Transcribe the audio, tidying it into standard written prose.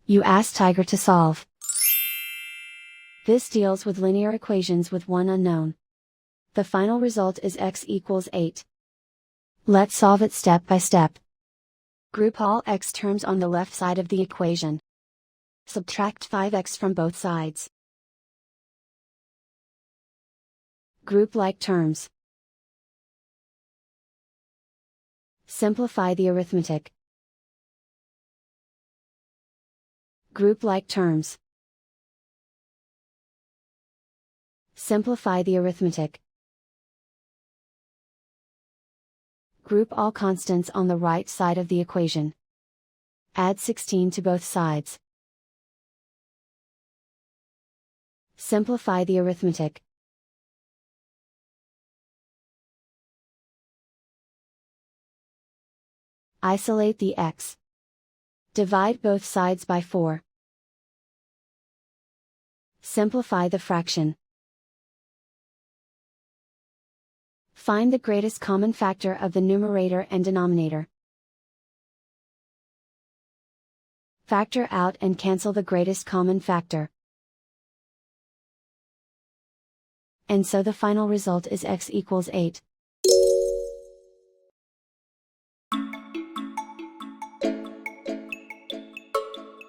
You ask Tiger to solve. This deals with linear equations with one unknown. The final result is x equals 8. Let's solve it step by step. Group all x terms on the left side of the equation. Subtract 5x from both sides. Group like terms. Simplify the arithmetic. Group like terms. Simplify the arithmetic. Group all constants on the right side of the equation. Add 16 to both sides. Simplify the arithmetic. Isolate the x. Divide both sides by 4. Simplify the fraction. Find the greatest common factor of the numerator and denominator. Factor out and cancel the greatest common factor. And so the final result is x equals 8.